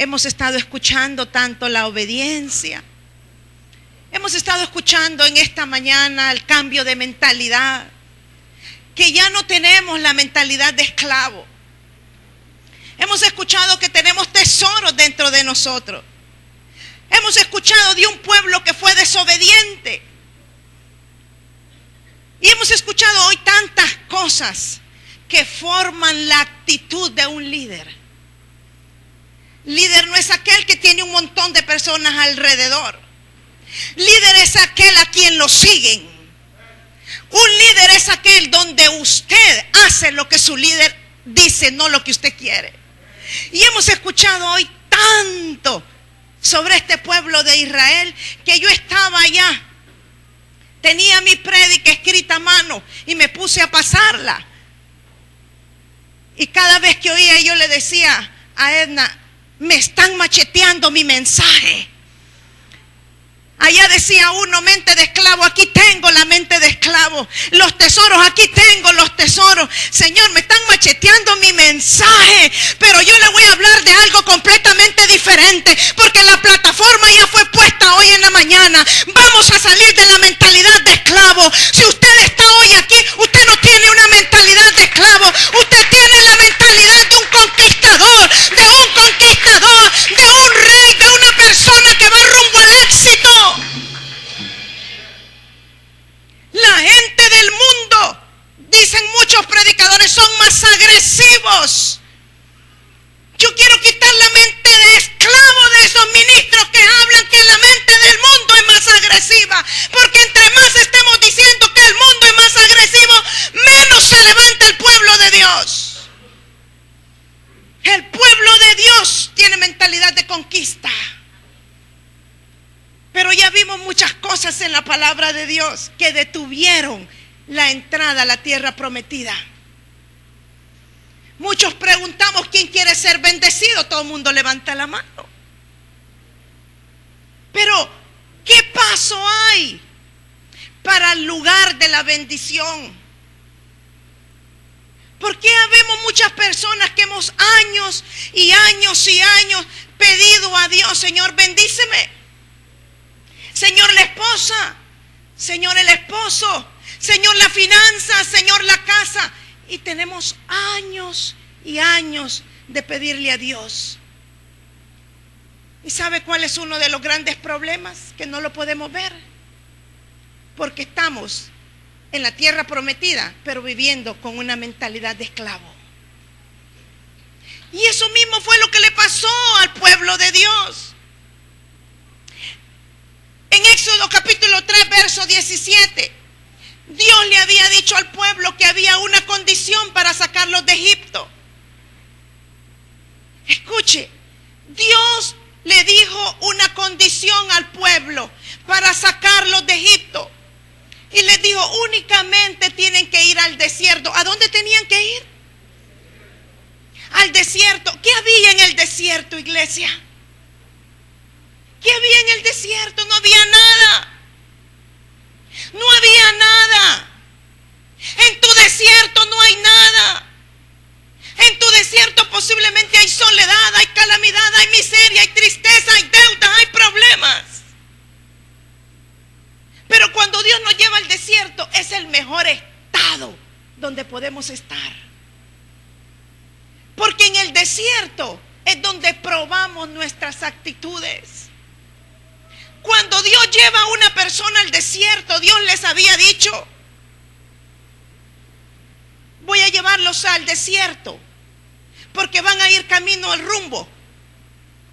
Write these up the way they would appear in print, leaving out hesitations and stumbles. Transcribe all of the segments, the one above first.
hemos estado escuchando tanto la obediencia. Hemos estado escuchando en esta mañana el cambio de mentalidad, que ya no tenemos la mentalidad de esclavo. Hemos escuchado que tenemos tesoros dentro de nosotros. Hemos escuchado de un pueblo que fue desobediente. Y hemos escuchado hoy tantas cosas que forman la actitud de un líder. Líder no es aquel que tiene un montón de personas alrededor. Líder es aquel a quien lo siguen. Un líder es aquel donde usted hace lo que su líder dice, no lo que usted quiere. Y hemos escuchado hoy tanto sobre este pueblo de Israel que yo estaba allá. Tenía mi prédica escrita a mano y me puse a pasarla. Y cada vez que oía yo le decía a Edna, me están macheteando mi mensaje. Allá decía uno, mente de esclavo, aquí tengo la mente de esclavo. Los tesoros, aquí tengo los tesoros. Señor, me están macheteando mi mensaje, pero yo le voy a hablar de algo completamente diferente, porque la plataforma ya fue puesta hoy en la mañana. Vamos a salir de la mentalidad de esclavo. Si usted está hoy aquí, usted no tiene una mentalidad de esclavo. Usted tiene la mentalidad de un conquistador, de un rey, de una persona que va rumbo al éxito. La gente del mundo, dicen muchos predicadores, son más agresivos. Yo quiero quitar la mente de esclavo de esos ministros que hablan que la mente del mundo es más agresiva, porque entre más estemos diciendo que el mundo es más agresivo, menos se levanta el pueblo de Dios. El pueblo de Dios tiene mentalidad de conquista. Pero ya vimos muchas cosas en la palabra de Dios que detuvieron la entrada a la tierra prometida. Muchos preguntamos quién quiere ser bendecido. Todo el mundo levanta la mano. Pero, ¿qué paso hay para el lugar de la bendición? ¿Por qué habemos muchas personas que hemos años y años y años pedido a Dios, Señor, bendíceme? Señor, la esposa, Señor, el esposo, Señor, la finanza, Señor, la casa. Y tenemos años y años de pedirle a Dios. ¿Y sabe cuál es uno de los grandes problemas? Que no lo podemos ver. Porque estamos en la tierra prometida, pero viviendo con una mentalidad de esclavo. Y eso mismo fue lo que le pasó al pueblo de Dios. En Éxodo capítulo 3, verso 17, Dios le había dicho al pueblo que había una condición para sacarlos de Egipto. Escuche, Dios le dijo una condición al pueblo para sacarlos de Egipto. Y les dijo, únicamente tienen que ir al desierto. ¿A dónde tenían que ir? Al desierto. ¿Qué había en el desierto, iglesia? ¿Qué había en el desierto? No había nada. No había nada. En tu desierto no hay nada. En tu desierto posiblemente hay soledad, hay calamidad, hay miseria, hay tristeza, hay deudas, hay problemas. Pero cuando Dios nos lleva al desierto, es el mejor estado donde podemos estar. Porque en el desierto es donde probamos nuestras actitudes. Cuando Dios lleva a una persona al desierto, Dios les había dicho, voy a llevarlos al desierto, porque van a ir camino al rumbo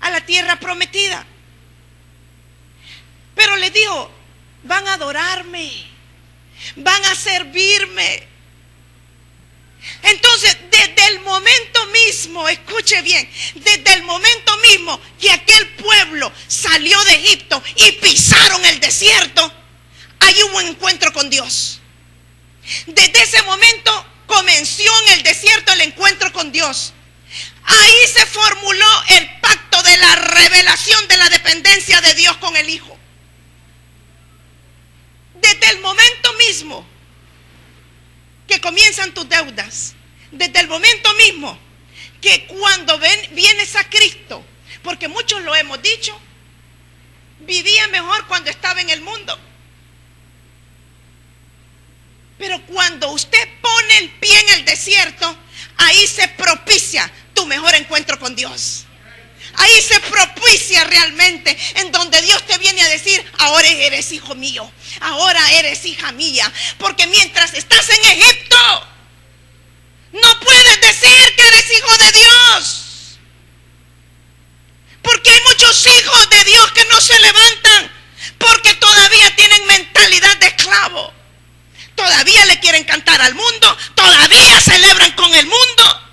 a la tierra prometida. Pero les dijo, van a adorarme, van a servirme. Entonces, desde el momento mismo, escuche bien, desde el momento mismo que aquel pueblo salió de Egipto y pisaron el desierto, ahí hubo un encuentro con Dios. Desde ese momento comenzó en el desierto el encuentro con Dios. Ahí se formuló el pacto de la revelación de la dependencia de Dios con el Hijo. Desde el momento mismo que comienzan tus deudas, desde el momento mismo que cuando vienes a Cristo, Porque muchos lo hemos dicho. Vivía mejor cuando estaba en el mundo. Pero cuando usted pone el pie en el desierto, ahí se propicia tu mejor encuentro con Dios. Ahí se propicia realmente en donde Dios te viene a decir: ahora eres hijo mío, ahora eres hija mía. Porque mientras estás en Egipto, no puedes decir que eres hijo de Dios. Porque hay muchos hijos de Dios que no se levantan porque todavía tienen mentalidad de esclavo. Todavía le quieren cantar al mundo, todavía celebran con el mundo.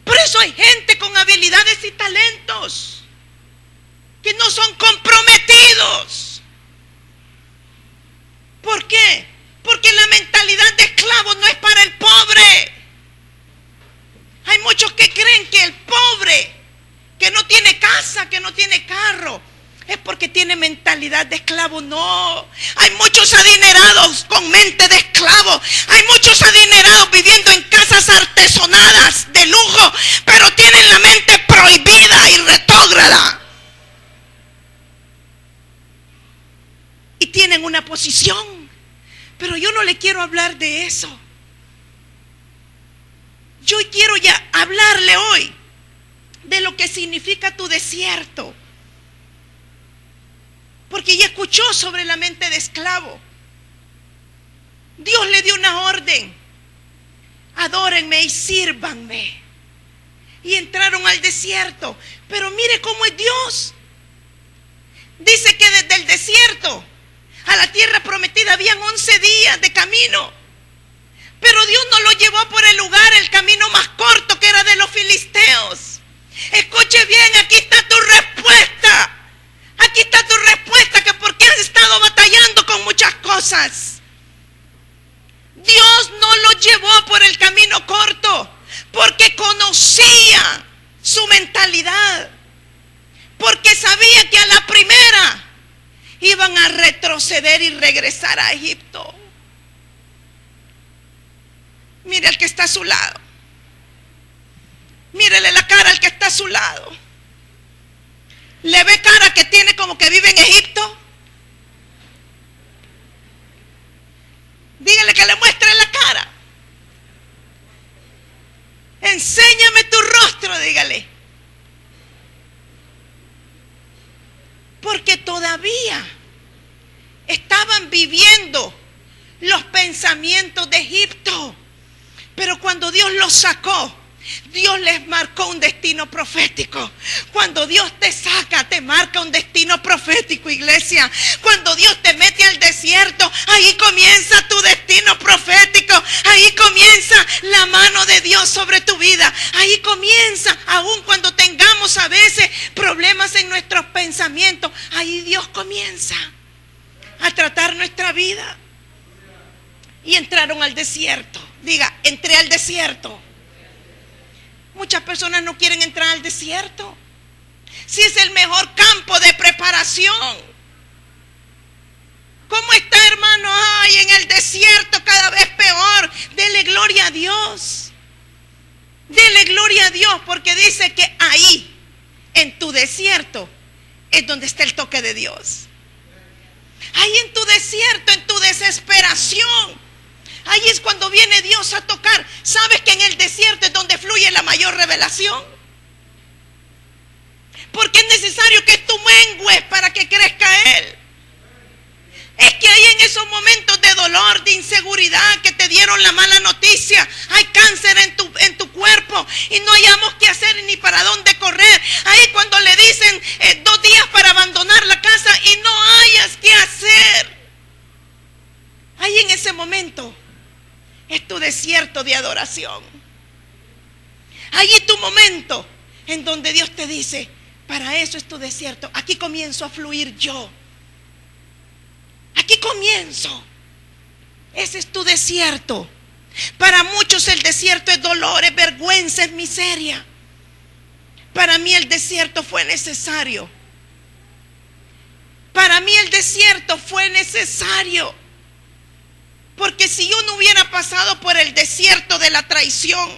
Por eso hay gente con habilidades y talentos que no son comprometidos. ¿Por qué? Porque la mentalidad de esclavo no es para el pobre. Hay muchos que creen que el pobre, que no tiene casa, que no tiene carro, es porque tiene mentalidad de esclavo. No, hay muchos adinerados con mente de esclavo. Hay muchos adinerados viviendo en casas artesonadas de lujo, pero tienen la mente prohibida y retrógrada. Y tienen una posición. Pero yo no le quiero hablar de eso. Yo quiero ya hablarle hoy de lo que significa tu desierto. Porque ya escuchó sobre la mente de esclavo. Dios le dio una orden: adórenme y sírvanme. Y entraron al desierto. Pero mire cómo es Dios. Dice que desde el desierto a la tierra prometida habían 11 días de camino. Pero Dios no lo llevó por el lugar, el camino más corto, que era de los filisteos. Escuche bien, aquí está tu respuesta. Aquí está tu respuesta, que por qué has estado batallando con muchas cosas. Dios no lo llevó por el camino corto porque conocía su mentalidad. Porque sabía que a la primera iban a retroceder y regresar a Egipto. Mire al que está a su lado. Mírele la cara al que está a su lado. ¿Le ve cara que tiene como que vive en Egipto? Dígale que le muestre la cara. Enséñame tu rostro, dígale. Porque todavía estaban viviendo los pensamientos de Egipto. Pero cuando Dios los sacó, Dios les marcó un destino profético. Cuando Dios te saca, te marca un destino profético, iglesia. Cuando Dios te mete al desierto, ahí comienza tu destino profético. Ahí comienza la mano de Dios sobre tu vida. Ahí comienza, aun cuando tengamos a veces problemas en nuestros pensamientos, ahí Dios comienza a tratar nuestra vida. Y entraron al desierto. Diga, entré al desierto. Muchas personas no quieren entrar al desierto. Si es el mejor campo de preparación. ¿Cómo está, hermano? Ay, en el desierto cada vez peor. Dele gloria a Dios. Dele gloria a Dios, porque dice que ahí, en tu desierto, es donde está el toque de Dios. Ahí en tu desierto, en tu desesperación, ahí es cuando viene Dios a tocar. ¿Sabes que en el desierto es donde fluye la mayor revelación? Porque es necesario que tú mengues para que crezca Él. Es que ahí en esos momentos de dolor, de inseguridad, que te dieron la mala noticia, hay cáncer en tu cuerpo y no hayamos qué hacer ni para dónde correr. Ahí cuando le dicen 2 días para abandonar la casa y no hayas qué hacer. Ahí en ese momento es tu desierto de adoración. Ahí es tu momento en donde Dios te dice: para eso es tu desierto. Aquí comienzo a fluir yo. Aquí comienzo. Ese es tu desierto. Para muchos el desierto es dolor, es vergüenza, es miseria. Para mí el desierto fue necesario. Para mí el desierto fue necesario. Porque si yo no hubiera pasado por el desierto de la traición,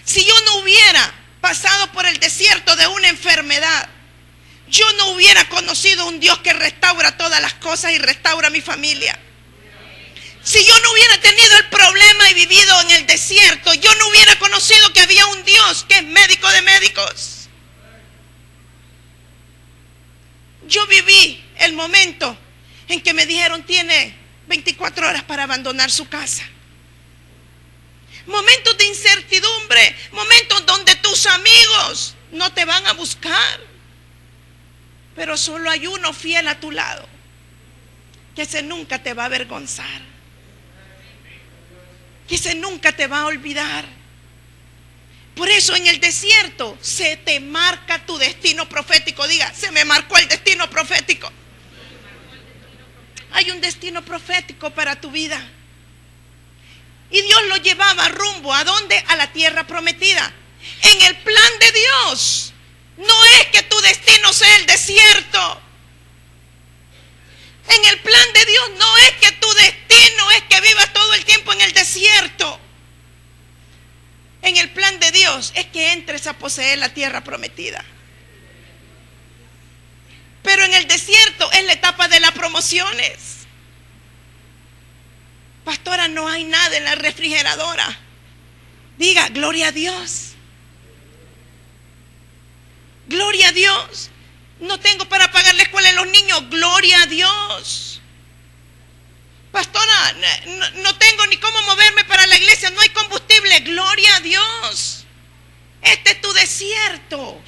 Si yo no hubiera pasado por el desierto de una enfermedad, yo no hubiera conocido un Dios que restaura todas las cosas y restaura mi familia. Si yo no hubiera tenido el problema y vivido en el desierto, yo no hubiera conocido que había un Dios que es médico de médicos. Yo viví el momento en que me dijeron tiene 24 horas para abandonar su casa. Momentos de incertidumbre, momentos donde tus amigos no te van a buscar, pero solo hay uno fiel a tu lado, que ese nunca te va a avergonzar, que ese nunca te va a olvidar. Por eso en el desierto se te marca tu destino profético. Diga, se me marcó el destino profético. Hay un destino profético para tu vida. Y Dios lo llevaba rumbo, ¿a dónde? A la tierra prometida. En el plan de Dios, no es que tu destino sea el desierto. En el plan de Dios no es que tu destino es que vivas todo el tiempo en el desierto. En el plan de Dios es que entres a poseer la tierra prometida. Pero en el desierto es la etapa de las promociones. Pastora, no hay nada en la refrigeradora. Diga, gloria a Dios. Gloria a Dios. No tengo para pagar la escuela de los niños. Gloria a Dios. Pastora, no tengo ni cómo moverme para la iglesia. No hay combustible. Gloria a Dios. Este es tu desierto.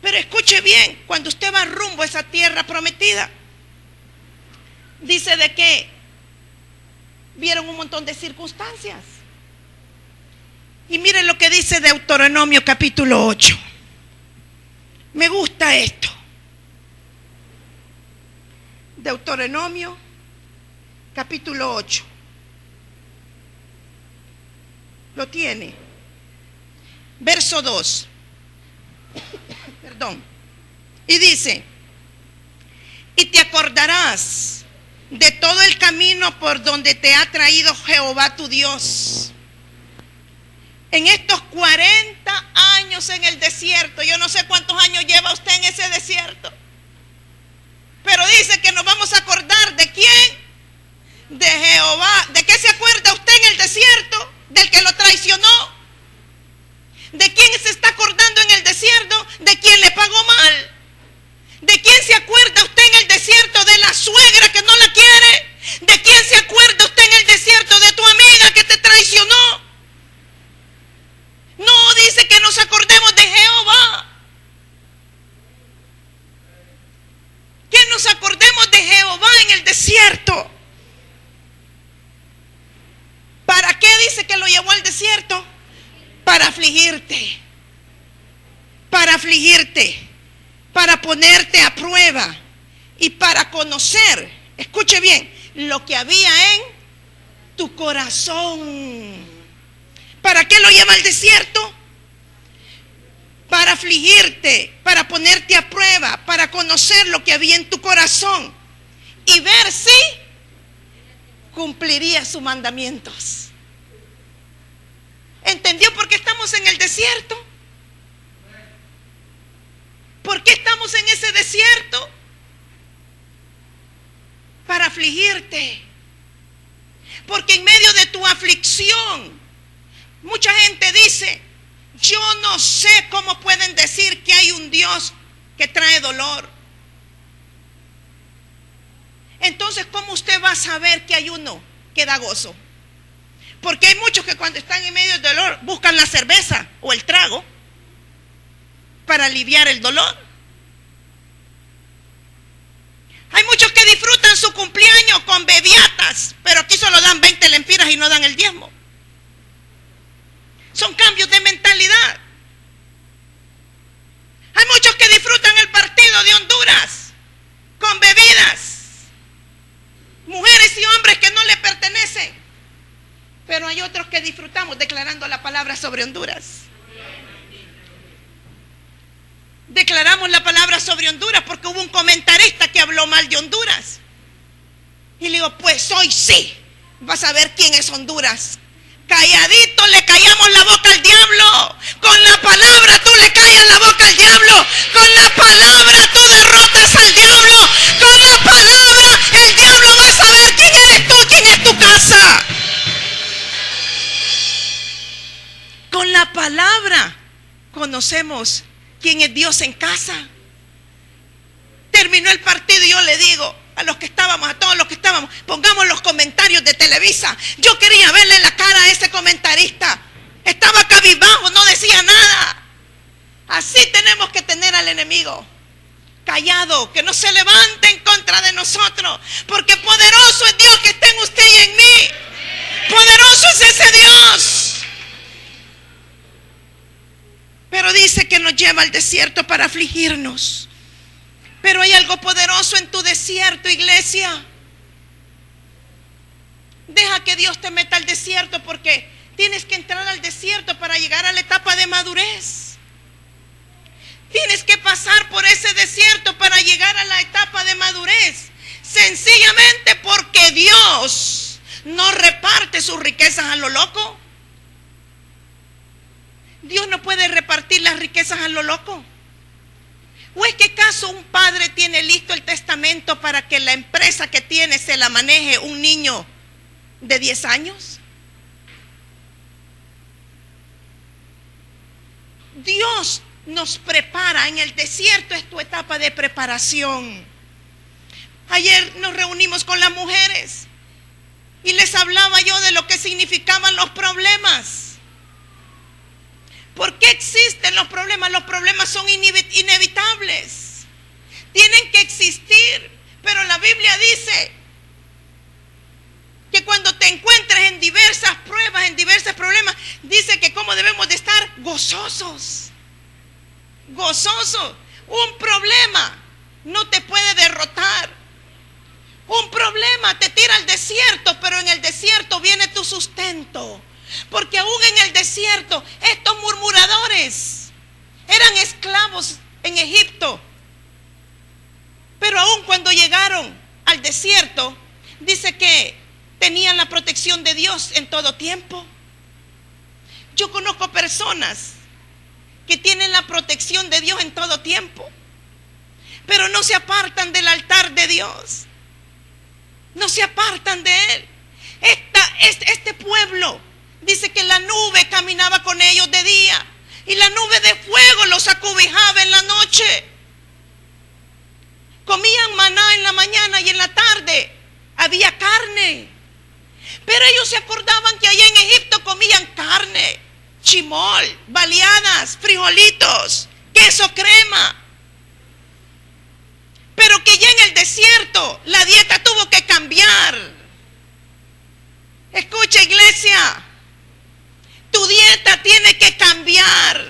Pero escuche bien, cuando usted va rumbo a esa tierra prometida, dice de que vieron un montón de circunstancias. Y miren lo que dice Deuteronomio capítulo 8. Me gusta esto. Deuteronomio capítulo 8. Lo tiene. Verso 2. Perdón. Y dice: y te acordarás de todo el camino por donde te ha traído Jehová tu Dios. En estos 40 años en el desierto, yo no sé cuántos años lleva usted en ese desierto, pero dice que nos vamos a acordar de quién, de Jehová. ¿De qué se acuerda usted en el desierto? Del que lo traicionó. ¿De quién se está acordando en el desierto? De quien le pagó mal. ¿De quién se acuerda usted en el desierto? De la suegra que no la quiere. ¿De quién se acuerda usted en el desierto? De tu amiga que te traicionó. No dice que nos acordemos de Jehová. Que nos acordemos de Jehová en el desierto. ¿Para qué dice que lo llevó al desierto? Para afligirte. Para afligirte. Para ponerte a prueba. Y para conocer, escuche bien, lo que había en tu corazón. ¿Para qué lo lleva al desierto? Para afligirte, para ponerte a prueba, para conocer lo que había en tu corazón y ver si cumpliría sus mandamientos. ¿Entendió por qué estamos en el desierto? ¿Por qué estamos en ese desierto? Para afligirte. Porque en medio de tu aflicción, mucha gente dice: yo no sé cómo pueden decir que hay un Dios que trae dolor. Entonces, ¿cómo usted va a saber que hay uno que da gozo? Porque hay muchos que cuando están en medio del dolor buscan la cerveza o el trago para aliviar el dolor. Hay muchos que disfrutan su cumpleaños con bebiatas, pero aquí solo dan 20 lempiras y no dan el diezmo. Son cambios de mentalidad. Hay muchos que disfrutan el partido de Honduras con bebidas, mujeres y hombres que no le pertenecen, pero hay otros que disfrutamos declarando la palabra sobre Honduras. Declaramos la palabra sobre Honduras porque hubo un comentarista que habló mal de Honduras. Y le digo: pues hoy sí vas a ver quién es Honduras. Calladito le callamos la boca al diablo. Con la palabra tú le callas la boca al diablo. Con la palabra tú derrotas al diablo. Con la palabra el diablo va a saber quién eres tú, quién es tu casa. Con la palabra conocemos quién es Dios en casa. Terminó el partido y yo le digo a los que estábamos, a todos los que estábamos, pongamos los comentarios de Televisa. Yo quería verle la cara a ese comentarista. Estaba cabizbajo, no decía nada. Así tenemos que tener al enemigo. Callado, que no se levante en contra de nosotros. Porque poderoso es Dios que está en usted y en mí. Poderoso es ese Dios. Pero dice que nos lleva al desierto para afligirnos. Pero hay algo poderoso en tu desierto, iglesia. Deja que Dios te meta al desierto, porque tienes que entrar al desierto para llegar a la etapa de madurez. Tienes que pasar por ese desierto para llegar a la etapa de madurez. Sencillamente porque Dios no reparte sus riquezas a lo loco. Dios no puede repartir las riquezas a lo loco. ¿O es que acaso un padre tiene listo el testamento para que la empresa que tiene se la maneje un niño de 10 años? Dios nos prepara. En el desierto es tu etapa de preparación. Ayer nos reunimos con las mujeres y les hablaba yo de lo que significaban los problemas. ¿Por qué existen los problemas? Los problemas son inevitables. Tienen que existir. Pero la Biblia dice que cuando te encuentres en diversas pruebas, en diversos problemas, dice que cómo debemos de estar gozosos. Gozosos. Un problema no te puede derrotar. Un problema te tira al desierto, pero en el desierto viene tu sustento. Porque aún en el desierto, estos murmuradores eran esclavos en Egipto. Pero aún cuando llegaron al desierto, dice que tenían la protección de Dios en todo tiempo. Yo conozco personas que tienen la protección de Dios en todo tiempo, pero no se apartan del altar de Dios. No se apartan de Él. Este pueblo dice que la nube caminaba con ellos de día y la nube de fuego los acobijaba en la noche. Comían maná en la mañana y en la tarde había carne. Pero ellos se acordaban que allá en Egipto comían carne, chimol, baleadas, frijolitos, queso, crema. Pero que ya en el desierto la dieta tuvo que cambiar. Escucha, iglesia. Tu dieta tiene que cambiar.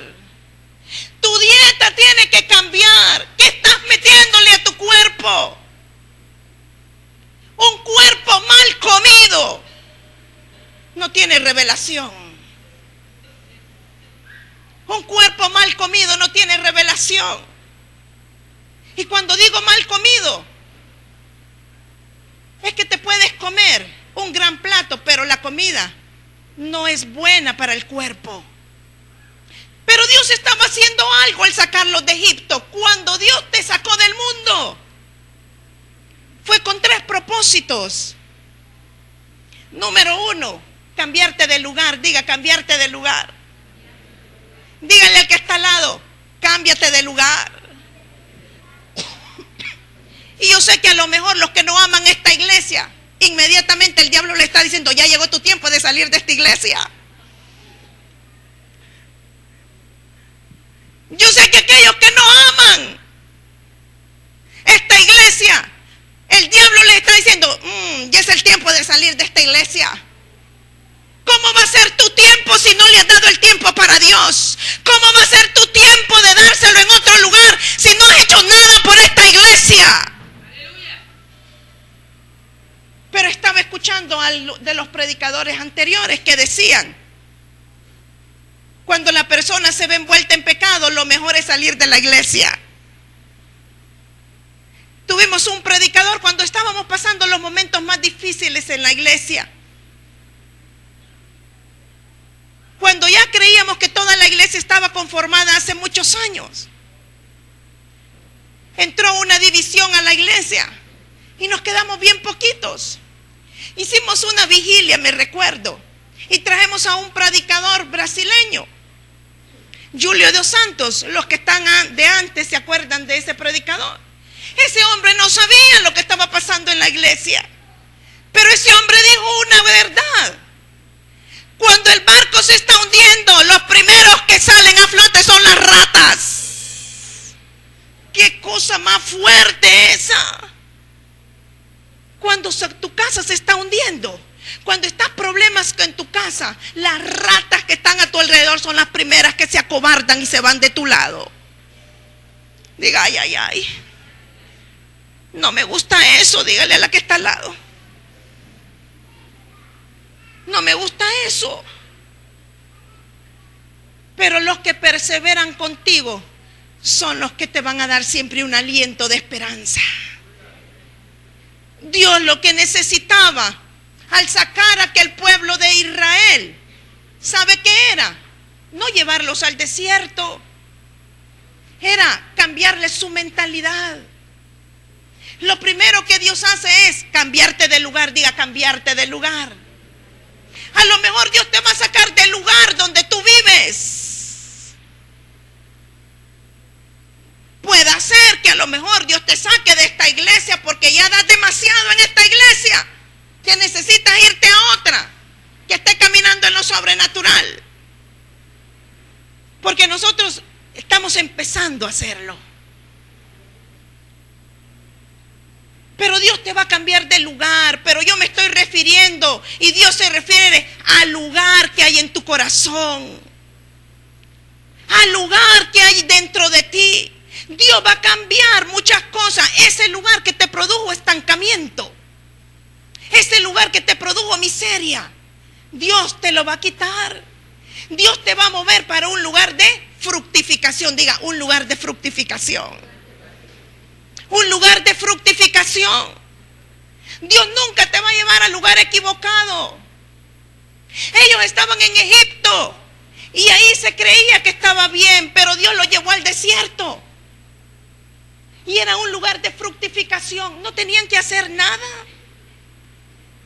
Tu dieta tiene que cambiar. ¿Qué estás metiéndole a tu cuerpo? Un cuerpo mal comido no tiene revelación. Un cuerpo mal comido no tiene revelación. Y cuando digo mal comido, es que te puedes comer un gran plato, pero la comida no es buena para el cuerpo. Pero Dios estaba haciendo algo al sacarlos de Egipto. Cuando Dios te sacó del mundo, fue con 3 propósitos. Número 1, cambiarte de lugar. Diga, cambiarte de lugar. Dígale al que está al lado, cámbiate de lugar. Y yo sé que a lo mejor los que no aman esta iglesia, inmediatamente el diablo le está diciendo, ya llegó tu tiempo de salir de esta iglesia. Yo sé que aquellos que no aman esta iglesia, el diablo les está diciendo, ya es el tiempo de salir de esta iglesia. ¿Cómo va a ser tu tiempo si no le has dado el tiempo para Dios? ¿Cómo va a ser tu tiempo de dárselo en otro lugar si no has hecho nada por esta iglesia? Pero estaba escuchando de los predicadores anteriores que decían, cuando la persona se ve envuelta en pecado, lo mejor es salir de la iglesia. Tuvimos un predicador cuando estábamos pasando los momentos más difíciles en la iglesia. cuando ya creíamos que toda la iglesia estaba conformada hace muchos años. Entró una división a la iglesia y nos quedamos bien poquitos. Hicimos una vigilia, me recuerdo, y trajimos a un predicador brasileño, Julio dos Santos. Los que están de antes se acuerdan de ese predicador. Ese hombre no sabía lo que estaba pasando en la iglesia, pero ese hombre dijo una verdad. Cuando el barco se está hundiendo, los primeros que salen a flote son las ratas. ¡Qué cosa más fuerte esa! Cuando tu casa se está hundiendo, cuando estás problemas en tu casa, las ratas que están a tu alrededor son las primeras que se acobardan y se van de tu lado. Diga, ay, ay, ay. No me gusta eso, dígale a la que está al lado. No me gusta eso. Pero los que perseveran contigo son los que te van a dar siempre un aliento de esperanza. Dios lo que necesitaba al sacar a aquel pueblo de Israel, ¿sabe qué era? No llevarlos al desierto, era cambiarles su mentalidad. Lo primero que Dios hace es cambiarte de lugar. Diga, cambiarte de lugar. A lo mejor Dios te va a sacar del lugar donde tú vives. Puede ser que a lo mejor Dios te saque de esta iglesia porque ya das demasiado en esta iglesia, que necesitas irte a otra que esté caminando en lo sobrenatural. Porque nosotros estamos empezando a hacerlo. Pero Dios te va a cambiar de lugar. Pero yo me estoy refiriendo, y Dios se refiere al lugar que hay en tu corazón, al lugar que hay dentro de ti. Dios va a cambiar muchas cosas. Ese lugar que te produjo estancamiento, ese lugar que te produjo miseria, Dios te lo va a quitar. Dios te va a mover para un lugar de fructificación. Diga, un lugar de fructificación. Un lugar de fructificación. Dios nunca te va a llevar al lugar equivocado. Ellos estaban en Egipto y ahí se creía que estaba bien, pero Dios los llevó al desierto. Y era un lugar de fructificación. No tenían que hacer nada.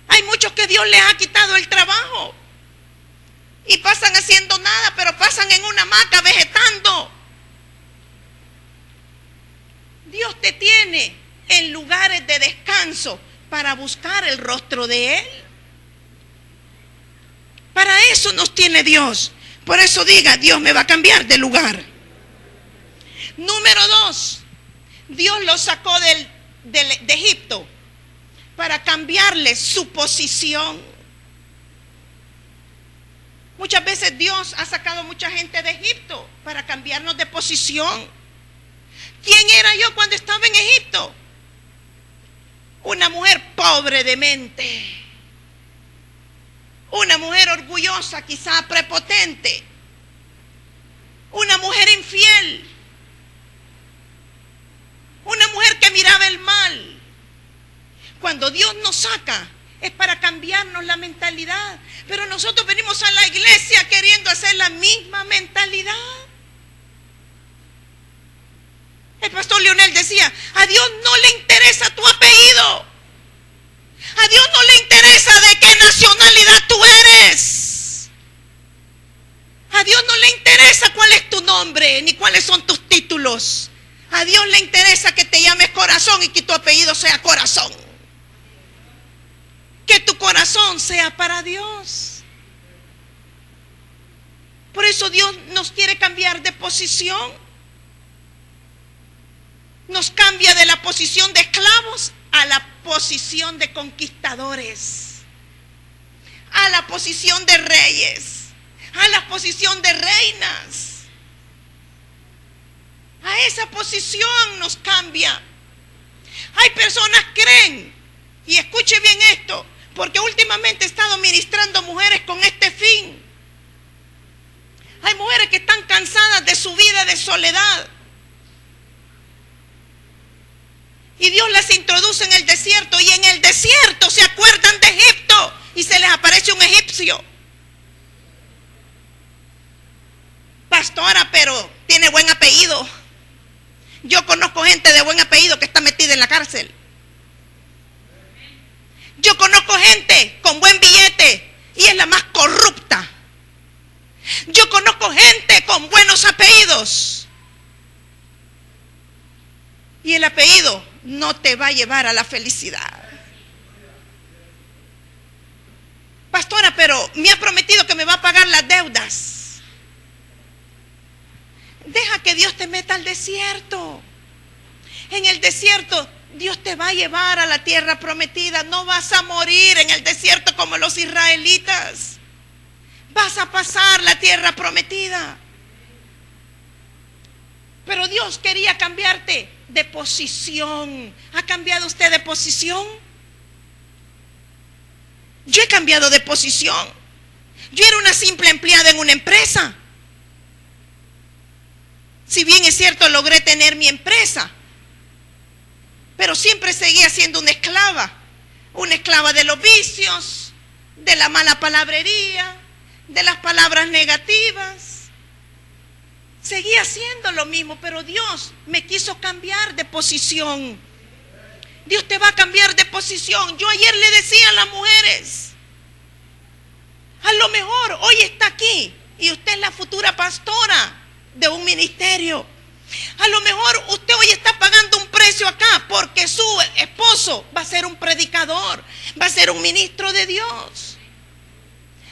Hay muchos que Dios les ha quitado el trabajo y pasan haciendo nada, pero pasan en una hamaca vegetando. Dios te tiene en lugares de descanso para buscar el rostro de Él. Para eso nos tiene Dios. Por eso diga, Dios me va a cambiar de lugar. Número 2, Dios los sacó de Egipto para cambiarle su posición. Muchas veces Dios ha sacado a mucha gente de Egipto para cambiarnos de posición. ¿Quién era yo cuando estaba en Egipto? Una mujer pobre de mente, una mujer orgullosa, quizá prepotente, una mujer infiel, una mujer que miraba el mal. Cuando Dios nos saca es para cambiarnos la mentalidad, pero nosotros venimos a la iglesia queriendo hacer la misma mentalidad. El pastor Leonel decía, a Dios no le interesa tu apellido. A Dios no le interesa de qué nacionalidad tú eres. A Dios no le interesa cuál es tu nombre, ni cuáles son tus títulos. A Dios le interesa que te llames Corazón y que tu apellido sea Corazón. Que tu corazón sea para Dios. Por eso Dios nos quiere cambiar de posición. Nos cambia de la posición de esclavos a la posición de conquistadores, a la posición de reyes, a la posición de reinas. A esa posición nos cambia. Hay personas que creen, y escuche bien esto, porque últimamente he estado ministrando mujeres con este fin. Hay mujeres que están cansadas de su vida de soledad. Y Dios las introduce en el desierto, y en el desierto se acuerdan de Egipto y se les aparece un egipcio. Pastora, pero tiene buen apellido. Yo conozco gente de buen apellido que está metida en la cárcel. Yo conozco gente con buen billete y es la más corrupta. Yo conozco gente con buenos apellidos y el apellido no te va a llevar a la felicidad. Pastora, pero me ha prometido que me va a pagar las deudas. Deja que Dios te meta al desierto. En el desierto Dios te va a llevar a la tierra prometida. No vas a morir en el desierto como los israelitas. Vas a pasar la tierra prometida. Pero Dios quería cambiarte de posición. ¿Ha cambiado usted de posición? Yo he cambiado de posición. Yo era una simple empleada en una empresa. Si bien es cierto, logré tener mi empresa, pero siempre seguía siendo una esclava de los vicios, de la mala palabrería, de las palabras negativas. Seguía haciendo lo mismo, pero Dios me quiso cambiar de posición. Dios te va a cambiar de posición. Yo ayer le decía a las mujeres, a lo mejor hoy está aquí y usted es la futura pastora de un ministerio. A lo mejor usted hoy está pagando un precio acá porque su esposo va a ser un predicador, va a ser un ministro de Dios.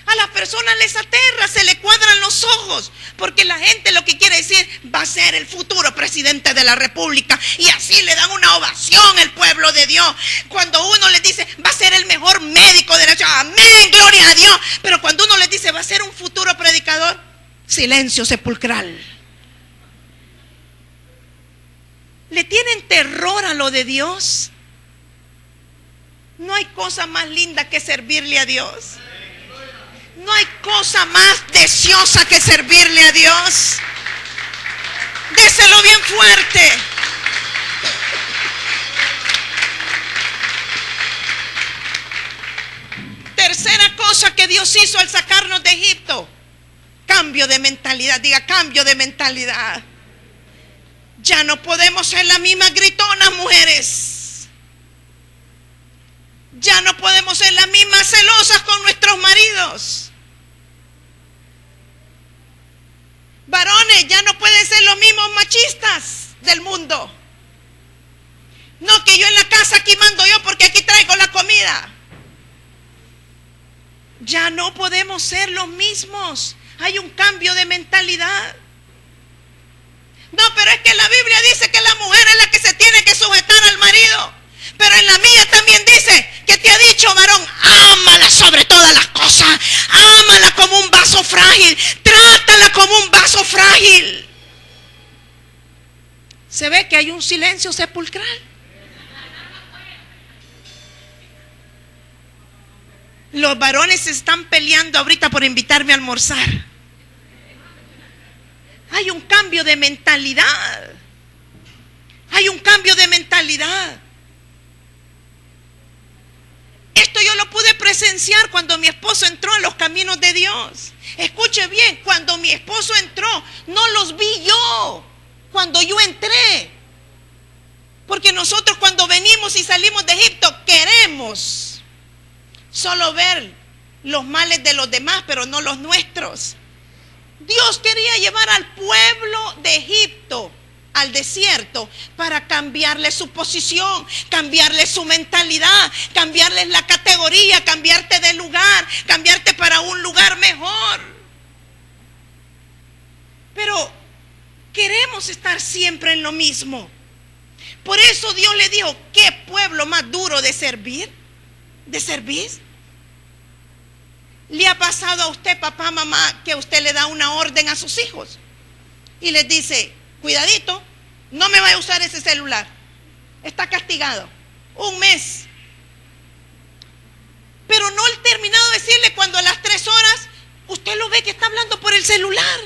A las personas les aterra, se le cuadran los ojos, porque la gente lo que quiere decir, va a ser el futuro presidente de la república, y así le dan una ovación al pueblo de Dios. Cuando uno les dice, va a ser el mejor médico de la ciudad, amén, gloria a Dios. Pero cuando uno les dice, va a ser un futuro predicador, silencio sepulcral. ¿Le tienen terror a lo de Dios? No hay cosa más linda que servirle a Dios. No hay cosa más deseosa que servirle a Dios. Déselo bien fuerte. Tercera cosa que Dios hizo al sacarnos de Egipto: cambio de mentalidad. Diga, cambio de mentalidad. Ya no podemos ser las mismas gritonas, mujeres. Ya no podemos ser las mismas celosas con nuestros maridos. Varones, ya no pueden ser los mismos machistas del mundo. No, que yo en la casa aquí mando yo porque aquí traigo la comida. Ya no podemos ser los mismos. Hay un cambio de mentalidad. No, pero es que la Biblia dice que la mujer es la que se tiene que sujetar al marido. Pero en la mía también dice que te ha dicho, varón, ámala sobre todas las cosas. Ámala como un vaso frágil. Trátala como un vaso frágil. Se ve que hay un silencio sepulcral. Los varones se están peleando ahorita por invitarme a almorzar. Hay un cambio de mentalidad. Hay un cambio de mentalidad. Esto yo lo pude presenciar cuando mi esposo entró a los caminos de Dios. Escuche bien, cuando mi esposo entró, no los vi yo cuando yo entré. Porque nosotros cuando venimos y salimos de Egipto queremos solo ver los males de los demás, pero no los nuestros. Dios quería llevar al pueblo de Egipto al desierto para cambiarle su posición, cambiarle su mentalidad, cambiarles la categoría, cambiarte de lugar, cambiarte para un lugar mejor. Pero queremos estar siempre en lo mismo. Por eso Dios le dijo, ¿qué pueblo más duro de servir? ¿De servir? ¿Le ha pasado a usted, papá, mamá, que usted le da una orden a sus hijos y les dice, cuidadito, no me vaya a usar ese celular, está castigado 1 mes? Pero no he terminado de decirle cuando a las 3 horas usted lo ve que está hablando por el celular.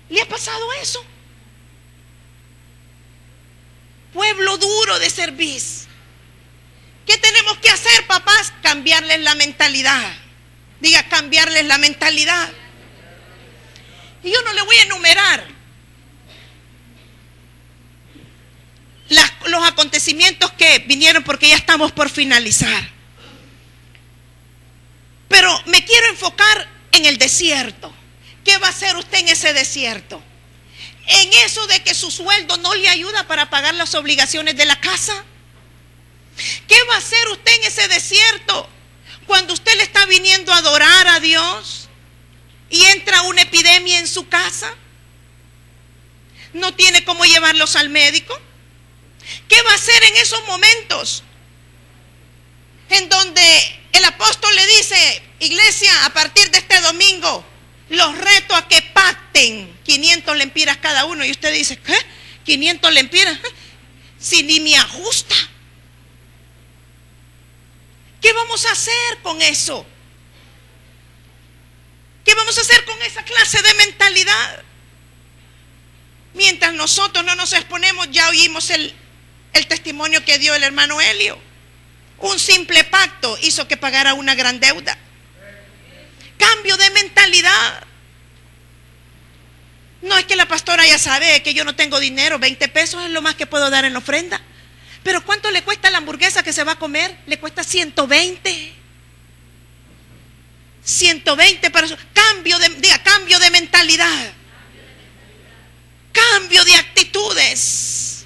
¿Le ha pasado eso? Pueblo duro de servicio. ¿Qué tenemos que hacer, papás? Cambiarles la mentalidad. Diga, cambiarles la mentalidad. Y yo no le voy a enumerar los acontecimientos que vinieron porque ya estamos por finalizar. Pero me quiero enfocar en el desierto. ¿Qué va a hacer usted en ese desierto? En eso de que su sueldo no le ayuda para pagar las obligaciones de la casa. ¿Qué va a hacer usted en ese desierto cuando usted le está viniendo a adorar a Dios y entra una epidemia en su casa? ¿No tiene cómo llevarlos al médico? ¿Qué va a hacer en esos momentos en donde el apóstol le dice: iglesia, a partir de este domingo los reto a que pacten 500 lempiras cada uno? Y usted dice: ¿qué? 500 lempiras, si ni me ajusta. ¿Qué vamos a hacer con eso? ¿Qué vamos a hacer con esa clase de mentalidad? Mientras nosotros no nos exponemos, ya oímos el testimonio que dio el hermano Helio. Un simple pacto hizo que pagara una gran deuda. Cambio de mentalidad. No es que la pastora ya sabe que yo no tengo dinero, 20 pesos es lo más que puedo dar en ofrenda. Pero ¿cuánto le cuesta la hamburguesa que se va a comer? Le cuesta 120. 120 para eso. Cambio de mentalidad. Cambio de actitudes.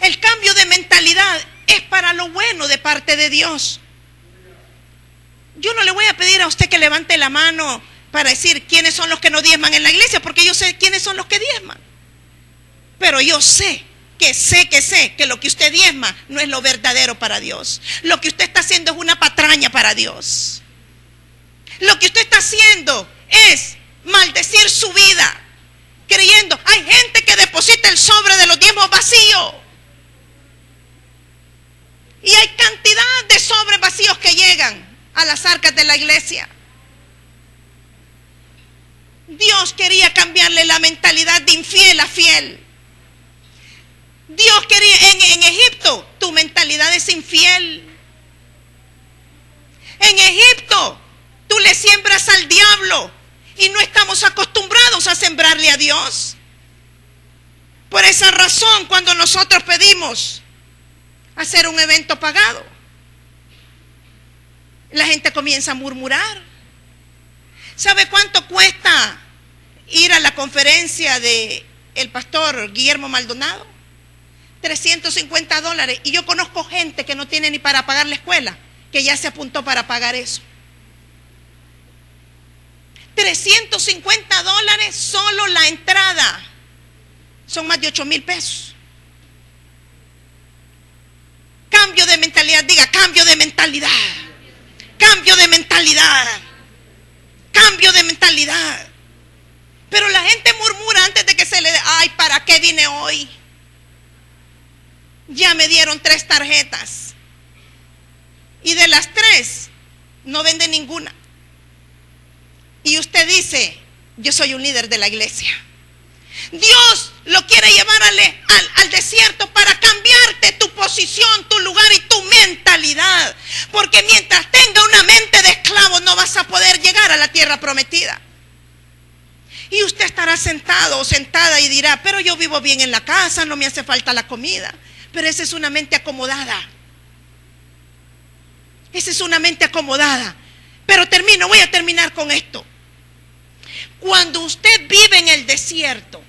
El cambio de mentalidad es para lo bueno de parte de Dios. Yo no le voy a pedir a usted que levante la mano para decir quiénes son los que no diezman en la iglesia, porque yo sé quiénes son los que diezman. Pero yo sé que lo que usted diezma no es lo verdadero para Dios. Lo que usted está haciendo es una patraña para Dios. Lo que usted está haciendo es maldecir su vida, creyendo. Hay gente que deposita el sobre de los diezmos vacío. Y hay cantidad de sobres vacíos que llegan a las arcas de la iglesia. Dios quería cambiarle la mentalidad de infiel a fiel. Dios quería, en Egipto, tu mentalidad es infiel. En Egipto, tú le siembras al diablo y no estamos acostumbrados a sembrarle a Dios. Por esa razón, cuando nosotros pedimos hacer un evento pagado, la gente comienza a murmurar. ¿Sabe cuánto cuesta ir a la conferencia de el pastor Guillermo Maldonado? $350. Y yo conozco gente que no tiene ni para pagar la escuela, que ya se apuntó para pagar eso. $350 solo la entrada. Son más de 8,000 pesos. Cambio de mentalidad, diga cambio de mentalidad. Cambio de mentalidad. Cambio de mentalidad. Pero la gente murmura antes de que se le dé. Ay, ¿para qué vine hoy? Ya me dieron 3 tarjetas. Y de las 3 no vende ninguna. Y usted dice: yo soy un líder de la iglesia. Dios lo quiere llevar al desierto para cambiarte tu posición, tu lugar y tu mentalidad. Porque mientras tenga una mente de esclavo no vas a poder llegar a la tierra prometida. Y usted estará sentado o sentada y dirá: pero yo vivo bien en la casa, no me hace falta la comida. Pero esa es una mente acomodada. Esa es una mente acomodada. Pero voy a terminar con esto. Cuando usted vive en el desierto,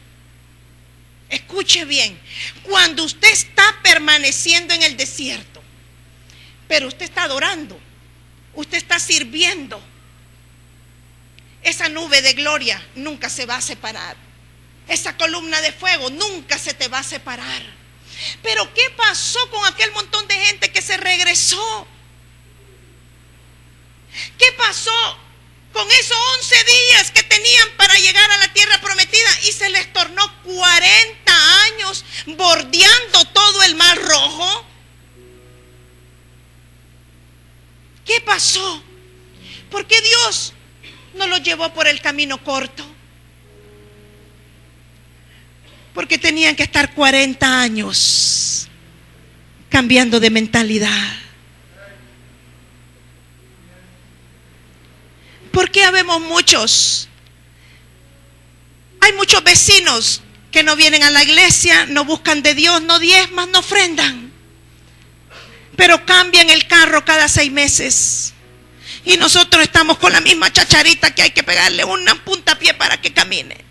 escuche bien, cuando usted está permaneciendo en el desierto, pero usted está adorando, usted está sirviendo, esa nube de gloria nunca se va a separar. Esa columna de fuego nunca se te va a separar. Pero ¿qué pasó con aquel montón de gente que se regresó? ¿Qué pasó con esos 11 días que tenían para llegar a la tierra prometida y se les tornó 40 años bordeando todo el Mar Rojo? ¿Qué pasó? ¿Por qué Dios no los llevó por el camino corto? Porque tenían que estar 40 años cambiando de mentalidad. ¿Por qué habemos muchos Hay muchos vecinos que no vienen a la iglesia, no buscan de Dios, no diezman, no ofrendan, pero cambian el carro cada 6 meses. Y nosotros estamos con la misma chacharita que hay que pegarle una puntapié para que camine.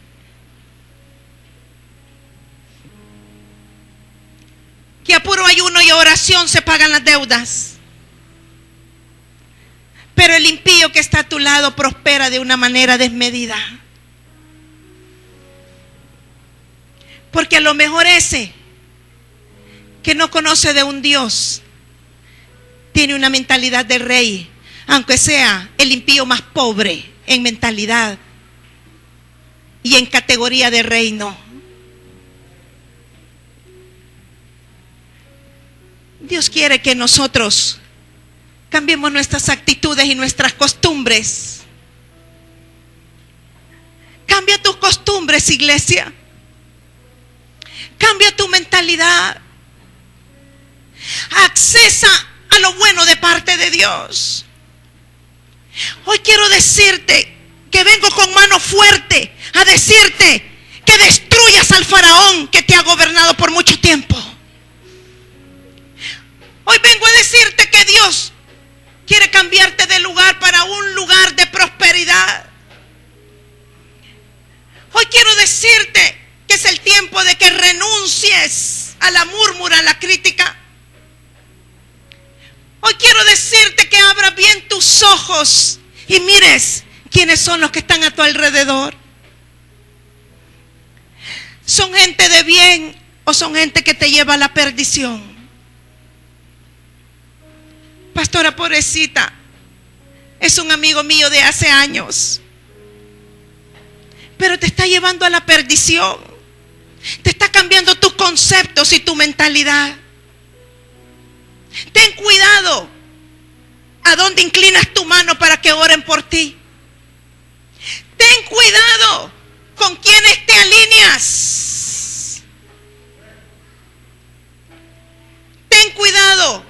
Que a puro ayuno y oración se pagan las deudas. Pero el impío que está a tu lado prospera de una manera desmedida. Porque a lo mejor ese que no conoce de un Dios tiene una mentalidad de rey, aunque sea el impío más pobre en mentalidad y en categoría de reino. Dios quiere que nosotros cambiemos nuestras actitudes y nuestras costumbres. Cambia tus costumbres, iglesia. Cambia tu mentalidad. Accesa a lo bueno de parte de Dios. Hoy quiero decirte que vengo con mano fuerte a decirte que destruyas al faraón que te ha gobernado por mucho tiempo. Hoy vengo a decirte que Dios quiere cambiarte de lugar para un lugar de prosperidad. Hoy quiero decirte que es el tiempo de que renuncies a la murmura, a la crítica. Hoy quiero decirte que abras bien tus ojos y mires quiénes son los que están a tu alrededor. ¿Son gente de bien o son gente que te lleva a la perdición? Pastora, pobrecita, es un amigo mío de hace años, pero te está llevando a la perdición. Te está cambiando tus conceptos y tu mentalidad. Ten cuidado a dónde inclinas tu mano para que oren por ti. Ten cuidado con quienes te alineas. Ten cuidado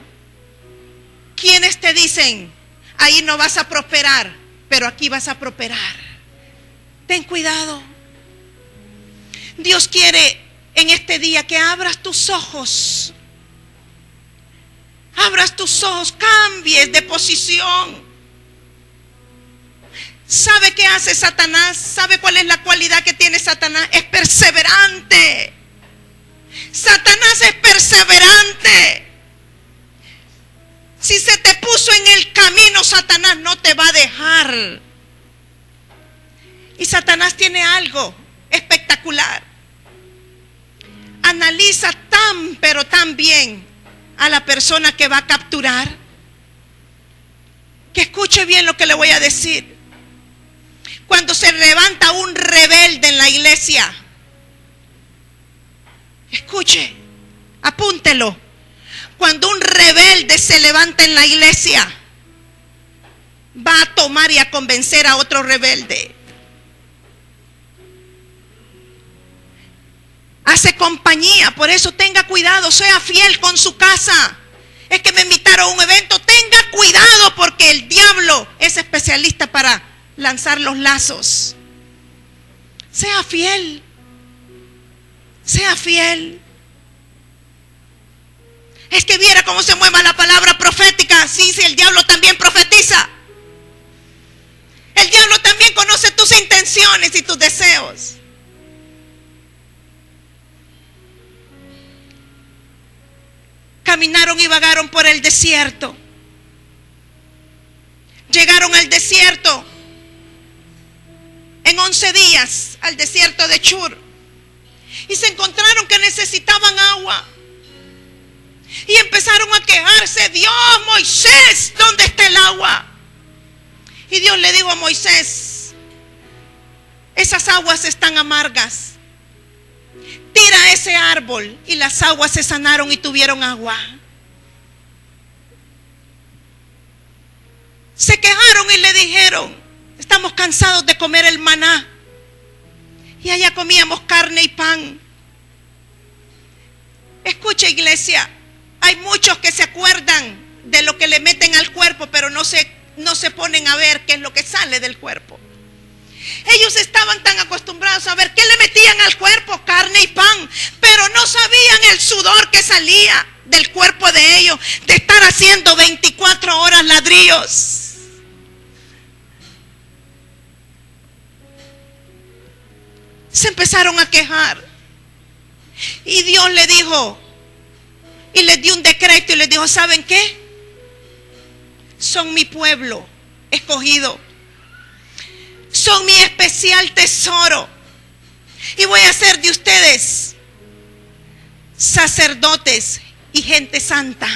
quienes te dicen, ahí no vas a prosperar, pero aquí vas a prosperar. Ten cuidado. Dios quiere en este día que abras tus ojos. Abras tus ojos, cambies de posición. ¿Sabe qué hace Satanás? ¿Sabe cuál es la cualidad que tiene Satanás? Es perseverante. Satanás es perseverante. Si se te puso en el camino, Satanás no te va a dejar. Y Satanás tiene algo espectacular. Analiza tan, pero tan bien a la persona que va a capturar, que escuche bien lo que le voy a decir. Cuando se levanta un rebelde en la iglesia, escuche, apúntelo. Cuando un rebelde se levanta en la iglesia, va a tomar y a convencer a otro rebelde. Hace compañía, por eso tenga cuidado, sea fiel con su casa. Es que me invitaron a un evento, tenga cuidado porque el diablo es especialista para lanzar los lazos. Sea fiel, sea fiel. Es que viera cómo se mueva la palabra profética. Sí, el diablo también profetiza. El diablo también conoce tus intenciones y tus deseos. Caminaron y vagaron por el desierto. Llegaron al desierto en 11 días, al desierto de Shur. Y se encontraron que necesitaban agua. Y empezaron a quejarse. Dios, Moisés, ¿dónde está el agua? Y Dios le dijo a Moisés, esas aguas están amargas. Tira ese árbol. Y las aguas se sanaron y tuvieron agua. Se quejaron y le dijeron, estamos cansados de comer el maná. Y allá comíamos carne y pan. Escucha, iglesia, hay muchos que se acuerdan de lo que le meten al cuerpo, pero no se ponen a ver qué es lo que sale del cuerpo. Ellos estaban tan acostumbrados a ver qué le salía del cuerpo de ellos de estar haciendo 24 horas ladrillos. Se empezaron a quejar. Y Dios le dijo, y les dio un decreto y les dijo, ¿saben qué? Son mi pueblo escogido. Son mi especial tesoro. Y voy a hacer de ustedes sacerdotes y gente santa.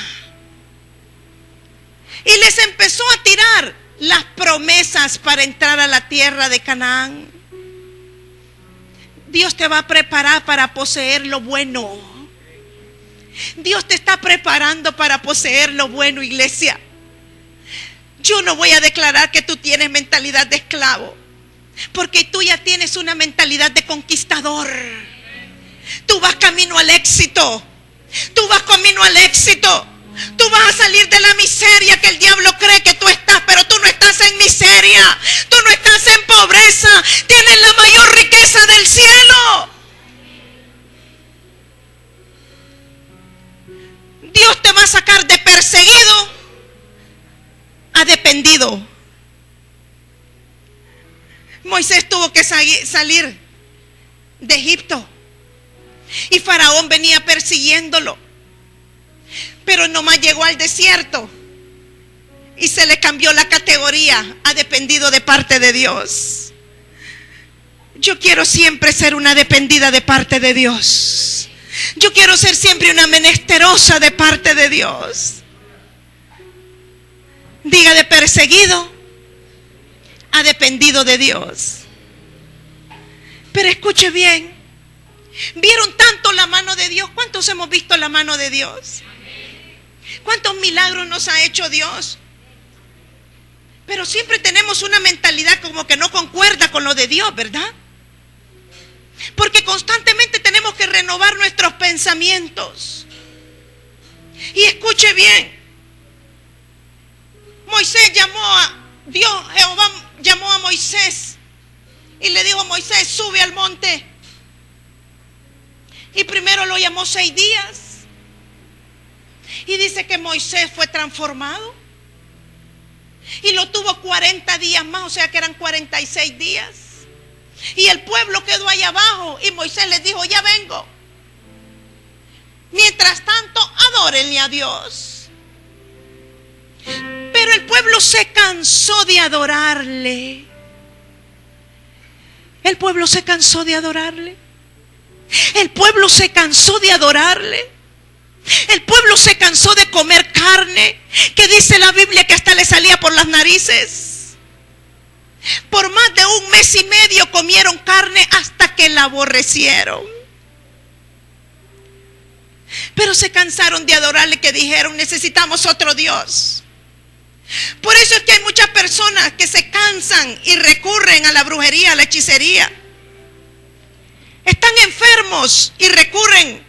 Y les empezó a tirar las promesas para entrar a la tierra de Canaán. Dios te va a preparar para poseer lo bueno. Dios te está preparando para poseer lo bueno, iglesia. Yo no voy a declarar que tú tienes mentalidad de esclavo, porque tú ya tienes una mentalidad de conquistador. Tú vas camino al éxito. Tú vas camino al éxito. Tú vas a salir de la miseria que el diablo cree que tú estás, pero tú no estás en miseria. Tú no estás en pobreza. Tienes la mayor riqueza del cielo. Dios te va a sacar de perseguido a dependido. Moisés tuvo que salir de Egipto y Faraón venía persiguiéndolo. Pero nomás llegó al desierto y se le cambió la categoría a dependido de parte de Dios. Yo quiero siempre ser una dependida de parte de Dios. Yo quiero ser siempre una menesterosa de parte de Dios. Diga, de perseguido a dependido de Dios. Pero escuche bien. ¿Vieron tanto la mano de Dios? ¿Cuántos hemos visto la mano de Dios? ¿Cuántos milagros nos ha hecho Dios? Pero siempre tenemos una mentalidad como que no concuerda con lo de Dios, ¿verdad? Porque constantemente tenemos que renovar nuestros pensamientos. Y escuche bien. Moisés Jehová llamó a Moisés y le dijo: Moisés, sube al monte. Y primero lo llamó 6 días. Y dice que Moisés fue transformado. Y lo tuvo 40 días más, o sea que eran 46 días. Y el pueblo quedó ahí abajo. Y Moisés les dijo: ya vengo. Mientras tanto, adórenle a Dios. Pero el pueblo se cansó de adorarle. El pueblo se cansó de adorarle. El pueblo se cansó de adorarle. El pueblo se cansó de comer carne, que dice la Biblia que hasta le salía por las narices. Por más de 1 mes y medio comieron carne hasta que la aborrecieron. Pero se cansaron de adorarle, que dijeron: necesitamos otro Dios. Por eso es que hay muchas personas que se cansan y recurren a la brujería, a la hechicería. Están enfermos y recurren.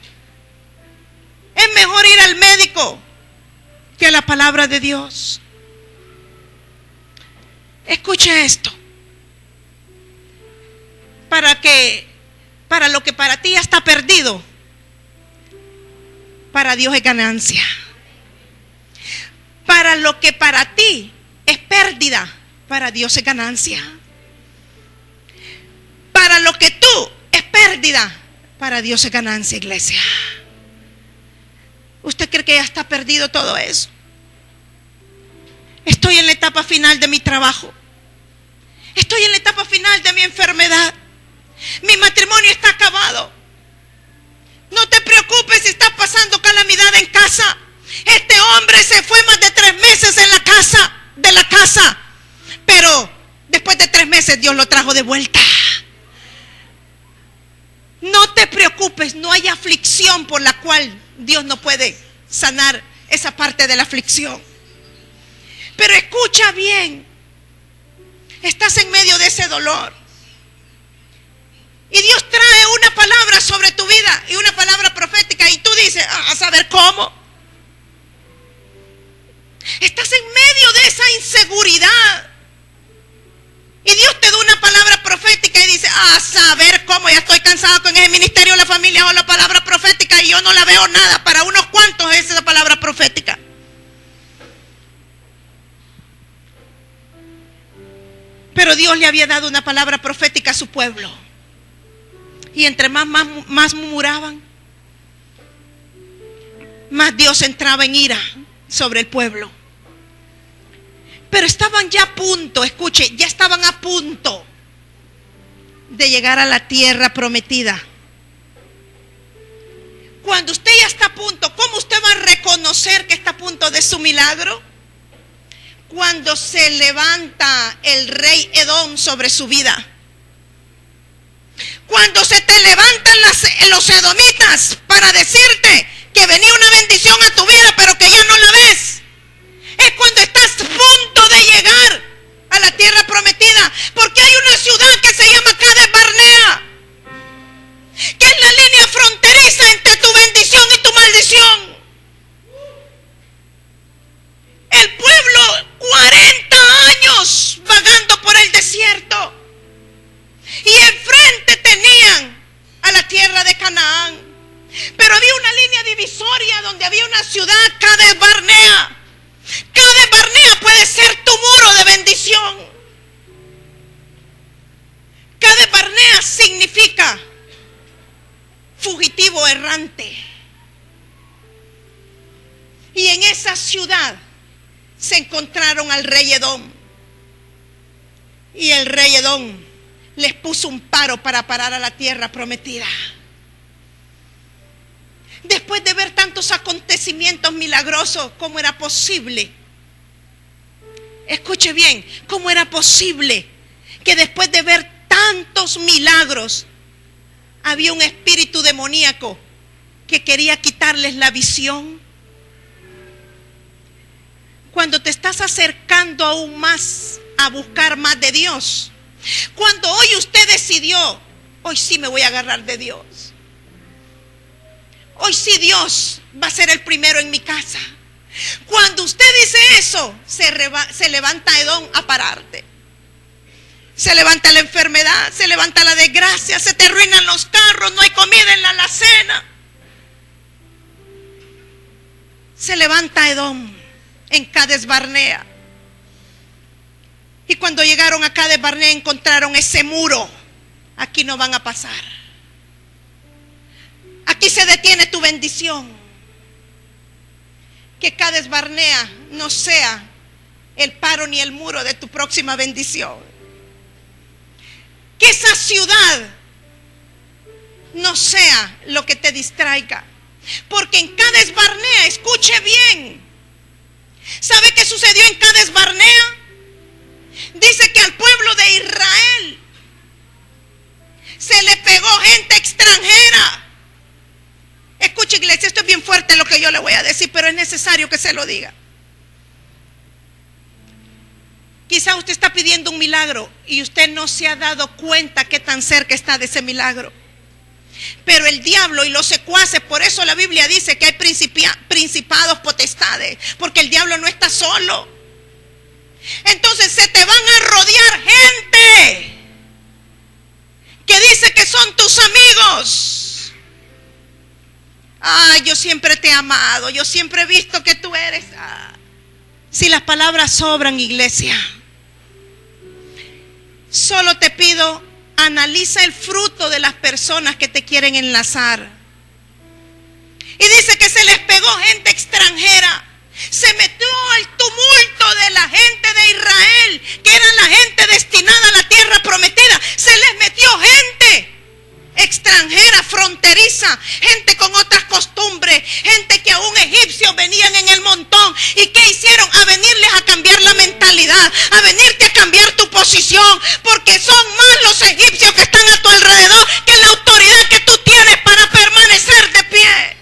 Es mejor ir al médico que a la palabra de Dios. Escuche esto. Para lo que para ti ya está perdido, para Dios es ganancia. Para lo que para ti es pérdida, para Dios es ganancia. Para lo que tú es pérdida, para Dios es ganancia, iglesia. ¿Usted cree que ya está perdido todo eso? Estoy en la etapa final de mi trabajo. Estoy en la etapa final de mi enfermedad. Mi matrimonio está acabado. No te preocupes si estás pasando calamidad en casa. Este hombre se fue más de 3 meses de la casa. Pero después de 3 meses Dios lo trajo de vuelta. No te preocupes, no hay aflicción por la cual Dios no puede sanar esa parte de la aflicción. Pero escucha bien. Estás en medio de ese dolor. Y Dios trae una palabra sobre tu vida y una palabra profética. Y tú dices: a saber cómo. Estás en medio de esa inseguridad. Y Dios te da una palabra profética y dice: a saber cómo. ¿cómo? Ya estoy cansado con ese ministerio de la familia o la palabra profética y yo no la veo nada. Para unos cuantos es esa palabra profética. Pero Dios le había dado una palabra profética a su pueblo. Y entre más murmuraban, más Dios entraba en ira sobre el pueblo. Pero estaban ya a punto, escuche, ya estaban a punto de llegar a la tierra prometida. Cuando usted ya está a punto, ¿cómo usted va a reconocer que está a punto de su milagro? Cuando se levanta el rey Edom sobre su vida. Cuando se te levantan los edomitas para decirte que venía una bendición a tu vida, pero que ya no la ves. Es cuando estás a punto de llegar a la tierra prometida. Porque hay una ciudad que se llama Cades Barnea, que es la línea fronteriza entre tu bendición y tu maldición. El pueblo 40 años vagando por el desierto. Y enfrente tenían a la tierra de Canaán. Pero había una línea divisoria donde había una ciudad, Cades Barnea. Cades Barnea puede ser tu muro de bendición. Cades Barnea significa fugitivo errante. Y en esa ciudad se encontraron al rey Edom. Y el rey Edom les puso un paro para parar a la tierra prometida. Después de ver tantos acontecimientos milagrosos, ¿cómo era posible? Escuche bien, ¿cómo era posible que después de ver tantos milagros había un espíritu demoníaco que quería quitarles la visión? Cuando te estás acercando aún más a buscar más de Dios, cuando hoy usted decidió, hoy sí me voy a agarrar de Dios, hoy sí Dios va a ser el primero en mi casa. Cuando usted dice eso, se levanta Edom a pararte. Se levanta la enfermedad, se levanta la desgracia, se te arruinan los carros, no hay comida en la alacena. Se levanta Edom en Cades Barnea. Y cuando llegaron a Cades Barnea encontraron ese muro. Aquí no van a pasar. Aquí se detiene tu bendición. Que Cades Barnea no sea el paro ni el muro de tu próxima bendición. Que esa ciudad no sea lo que te distraiga. Porque en Cades Barnea, escuche bien, ¿sabe qué sucedió en Cades Barnea? Dice que al pueblo de Israel se le pegó gente extranjera. Escuche, iglesia, esto es bien fuerte lo que yo le voy a decir, pero es necesario que se lo diga. Quizá usted está pidiendo un milagro y usted no se ha dado cuenta qué tan cerca está de ese milagro. Pero el diablo y los secuaces, por eso la Biblia dice que hay principados, potestades, porque el diablo no está solo. Entonces se te van a rodear gente que dice que son tus amigos. Ay, yo siempre te he amado, yo siempre he visto que tú eres. Si las palabras sobran, iglesia, solo te pido, analiza el fruto de las personas que te quieren enlazar. Y dice que se les pegó gente extranjera. Se metió al tumulto de la gente de Israel, que eran la gente destinada a la tierra prometida. Se les metió gente extranjera, fronteriza, gente con otras costumbres, gente que aún egipcios venían en el montón. ¿Y qué hicieron? A venirles a cambiar la mentalidad, a venirte a cambiar tu posición, porque son más los egipcios que están a tu alrededor que la autoridad que tú tienes para permanecer de pie.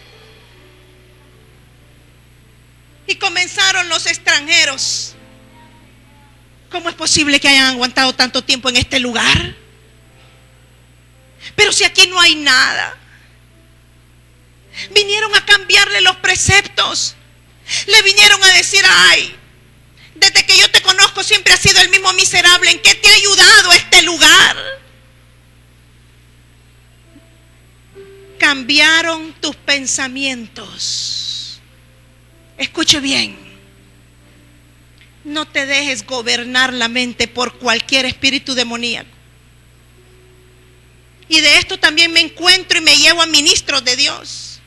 Y comenzaron los extranjeros. ¿Cómo es posible que hayan aguantado tanto tiempo en este lugar? Pero si aquí no hay nada. Vinieron a cambiarle los preceptos. Le vinieron a decir, ay, desde que yo te conozco siempre has sido el mismo miserable. ¿En qué te ha ayudado este lugar? cambiaron tus pensamientos. Escuche bien. No te dejes gobernar la mente por cualquier espíritu demoníaco. Y de esto también me encuentro y me llevo a ministros de Dios,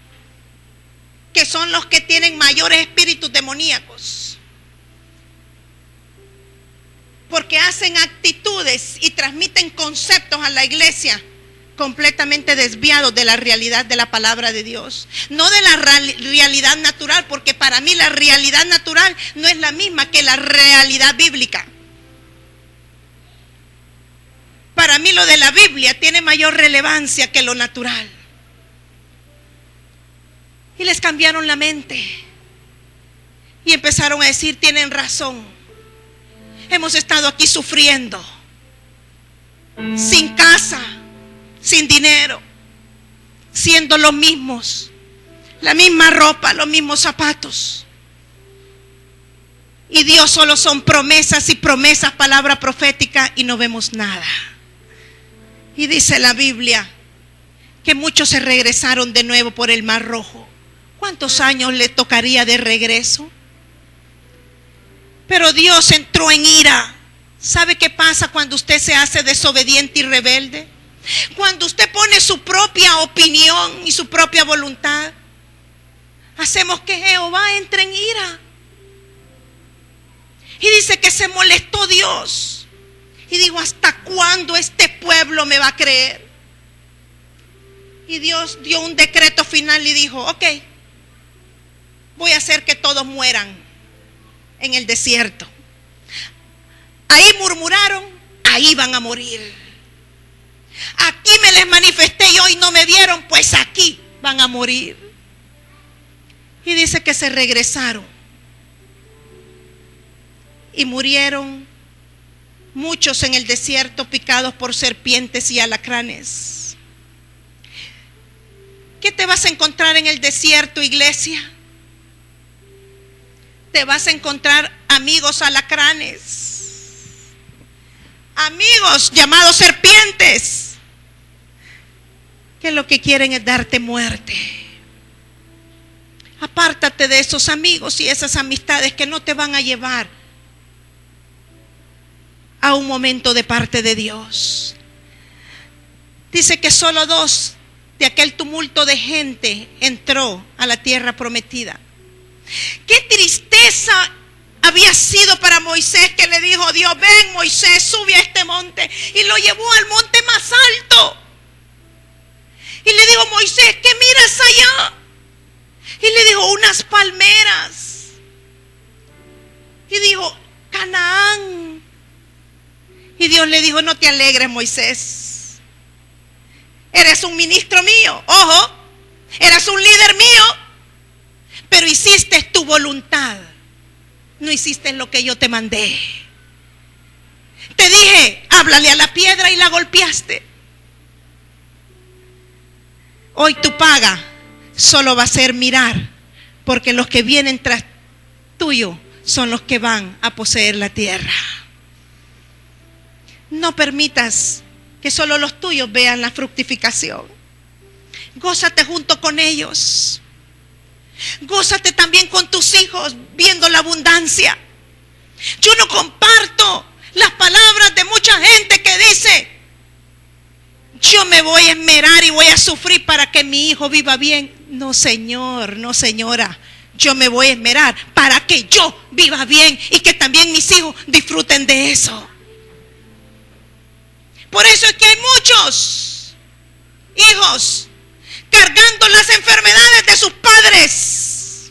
que son los que tienen mayores espíritus demoníacos. Porque hacen actitudes y transmiten conceptos a la iglesia completamente desviados de la realidad de la palabra de Dios. No de la realidad natural, porque para mí la realidad natural no es la misma que la realidad bíblica. Para mí lo de la Biblia tiene mayor relevancia que lo natural. Y les cambiaron la mente. Y empezaron a decir, tienen razón. Hemos estado aquí sufriendo, sin casa, sin dinero, siendo los mismos, la misma ropa, los mismos zapatos. Y Dios solo son promesas y promesas, palabra profética, y no vemos nada. Y dice la Biblia que muchos se regresaron de nuevo por el Mar Rojo. ¿Cuántos años le tocaría de regreso? Pero Dios entró en ira. ¿Sabe qué pasa cuando usted se hace desobediente y rebelde? Cuando usted pone su propia opinión y su propia voluntad, hacemos que Jehová entre en ira. Y dice que se molestó Dios. Y dijo, ¿hasta cuándo este pueblo me va a creer? Y Dios dio un decreto final y dijo, ok, voy a hacer que todos mueran en el desierto. Ahí murmuraron, ahí van a morir. Aquí me les manifesté yo y no me vieron, pues aquí van a morir. Y dice que se regresaron y murieron muchos en el desierto, picados por serpientes y alacranes. ¿Qué te vas a encontrar en el desierto, iglesia? Te vas a encontrar amigos alacranes, amigos llamados serpientes, que lo que quieren es darte muerte. Apártate de esos amigos y esas amistades que no te van a llevar a un momento de parte de Dios. Dice que solo 2 de aquel tumulto de gente entró a la tierra prometida. Qué tristeza había sido para Moisés, que le dijo Dios, ven Moisés, sube a este monte, y lo llevó al monte más alto. Y le dijo, Moisés, ¿qué miras allá? Y le dijo, unas palmeras. Y dijo, Canaán. Y Dios le dijo, no te alegres, Moisés. Eres un ministro mío, ojo, eres un líder mío, pero hiciste tu voluntad, no hiciste lo que yo te mandé. Te dije, háblale a la piedra y la golpeaste. Hoy tu paga solo va a ser mirar, porque los que vienen tras tuyo son los que van a poseer la tierra. No permitas que solo los tuyos vean la fructificación. Gózate junto con ellos. Gózate también con tus hijos viendo la abundancia. Yo no comparto las palabras de mucha gente que dice, yo me voy a esmerar y voy a sufrir para que mi hijo viva bien. No, señor, no, señora. Yo me voy a esmerar para que yo viva bien y que también mis hijos disfruten de eso. Por eso es que hay muchos hijos cargando las enfermedades de sus padres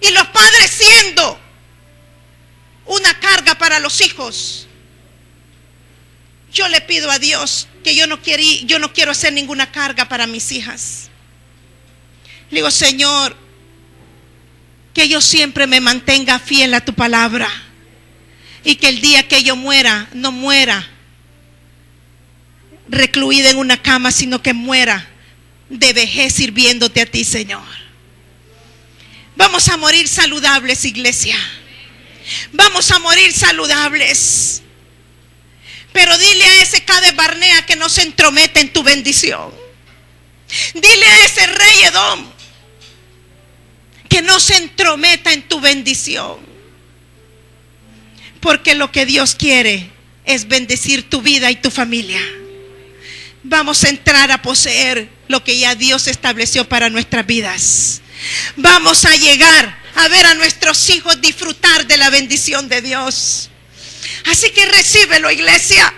y los padres siendo una carga para los hijos. Yo le pido a Dios que yo no quiero hacer ninguna carga para mis hijas. Le digo, Señor, que yo siempre me mantenga fiel a tu palabra y que el día que yo muera, no muera recluida en una cama, sino que muera de vejez sirviéndote a ti, Señor. Vamos a morir saludables, iglesia. Vamos a morir saludables. Pero dile a ese Cades Barnea que no se entromete en tu bendición. Dile a ese rey Edom que no se entrometa en tu bendición, porque lo que Dios quiere es bendecir tu vida y tu familia. Vamos a entrar a poseer lo que ya Dios estableció para nuestras vidas. Vamos a llegar a ver a nuestros hijos disfrutar de la bendición de Dios. Así que recíbelo, iglesia.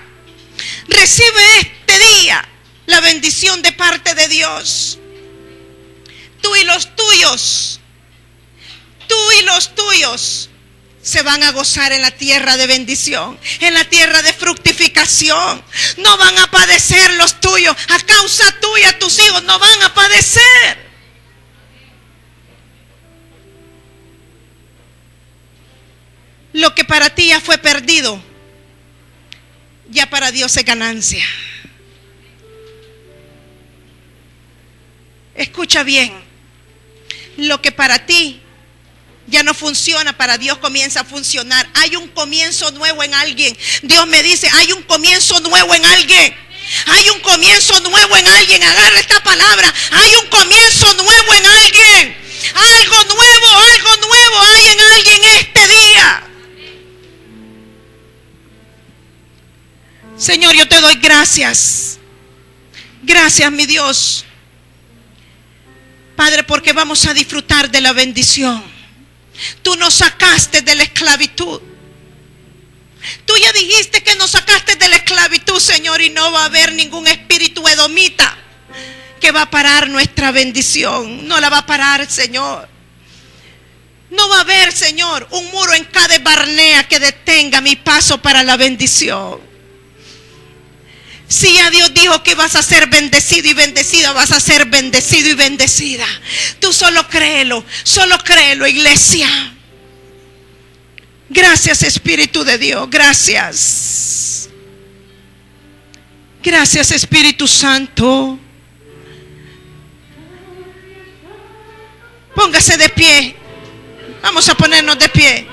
Recibe este día la bendición de parte de Dios. Tú y los tuyos se van a gozar en la tierra de bendición, en la tierra de fructificación. No van a padecer los tuyos. A causa tuya, tus hijos no van a padecer. Lo que para ti ya fue perdido, ya para Dios es ganancia. Escucha bien. Lo que para ti ya no funciona, para Dios comienza a funcionar. Hay un comienzo nuevo en alguien. Dios me dice, hay un comienzo nuevo en alguien. Hay un comienzo nuevo en alguien. Agarra esta palabra. Hay un comienzo nuevo en alguien. Algo nuevo hay en alguien este día. Señor, yo te doy gracias. Gracias, mi Dios. Padre, porque vamos a disfrutar de la bendición. Tú nos sacaste de la esclavitud. Tú ya dijiste que nos sacaste de la esclavitud, Señor, y no va a haber ningún espíritu edomita que va a parar nuestra bendición. No la va a parar, Señor. No va a haber, Señor, un muro en cada Barnea que detenga mi paso para la bendición. Si ya Dios dijo que vas a ser bendecido y bendecida, vas a ser bendecido y bendecida. Tú solo créelo, iglesia. Gracias, Espíritu de Dios, gracias. Gracias, Espíritu Santo. Póngase de pie. Vamos a ponernos de pie.